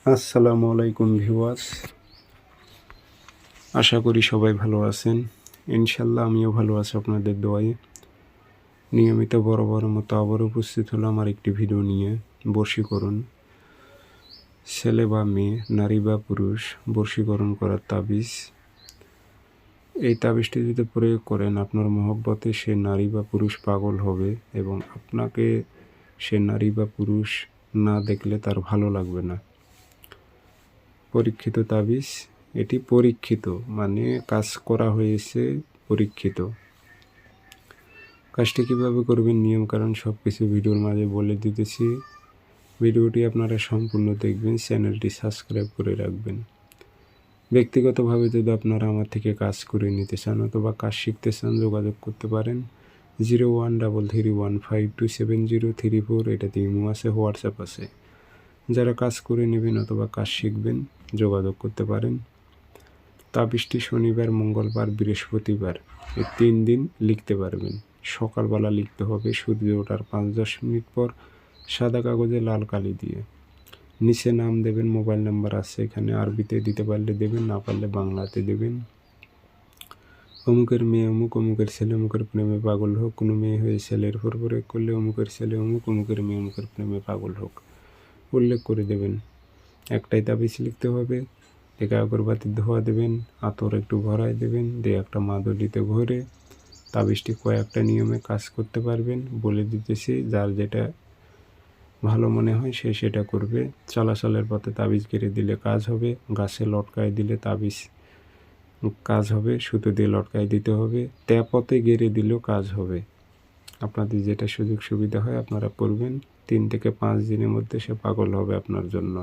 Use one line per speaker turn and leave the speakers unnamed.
আসসালামু আলাইকুম ভিউয়ার্স, আশা করি সবাই ভালো আছেন। ইনশাল্লাহ আমিও ভালো আছি আপনাদের দোয়ায়। নিয়মিত বরাবর মতো আবার উপস্থিত হলাম আর একটি ভিডিও নিয়ে। বশীকরণ, ছেলে বা মেয়ে, নারী বা পুরুষ বশীকরণ করার তাবিজ। এই তাবিজটি যদি প্রয়োগ করেন আপনার মহব্বতে সে নারী বা পুরুষ পাগল হবে এবং আপনাকে সে নারী বা পুরুষ না দেখলে তার ভালো লাগবে না। পরীক্ষিত তাবিজ, এটি পরীক্ষিত মানে কাজ করা হয়েছে পরীক্ষিত। কাজটি কীভাবে করবেন, নিয়মকানুন সব কিছু ভিডিওর মাঝে বলে দিতেছি। ভিডিওটি আপনারা সম্পূর্ণ দেখবেন, চ্যানেলটি সাবস্ক্রাইব করে রাখবেন। ব্যক্তিগতভাবে যদি আপনারা আমার থেকে কাজ করে নিতে চান অথবা কাজ শিখতে চান যোগাযোগ করতে পারেন 0133152703 এটাতে ইমো আছে, হোয়াটসঅ্যাপ আছে। যারা কাজ করে নেবেন অথবা কাজ শিখবেন যোগাযোগ করতে পারেন। তাবিজটি শনিবার, মঙ্গলবার, বৃহস্পতিবার এই 3 দিন লিখতে পারবেন। সকালবেলা লিখতে হবে সূর্য ওঠার 5-10 মিনিট পর সাদা কাগজে লাল কালি দিয়ে। নিচে নাম দেবেন, মোবাইল নাম্বার আছে এখানে, আরবিতে দিতে পারলে দেবেন, না পারলে বাংলাতে দেবেন। অমুকের মেয়ে অমুক, অমুকের ছেলে অমুকের প্রেমে পাগল হোক। কোনো মেয়ে হয়ে ছেলের উপর প্রয়োগ করলে অমুকের ছেলে অমুক, অমুকের মেয়ে অমুকের প্রেমে পাগল হোক উল্লেখ করে দেবেন। একটাই তাবিজ লিখতে হবে। একা আগরবাতির ধোয়া দেবেন, আতর একটু ভরায় দেবেন, দিয়ে একটা মাদুলিতে ভরে তাবিজটি কয়েকটা নিয়মে কাজ করতে পারবেন। বলে দিতেছি, যার যেটা ভালো মনে হয় সে সেটা করবে। চলাচলের পথে তাবিজ কেটে দিলে কাজ হবে, গাছে লটকায় দিলে তাবিজ কাজ হবে, সুতো দিয়ে লটকায় দিতে হবে, পথে গেড়ে দিলেও কাজ হবে। আপনাদের যেটা সুযোগ সুবিধা হয় আপনারা করবেন। 3 থেকে 5 দিনের মধ্যে সে পাগল হবে আপনার জন্য।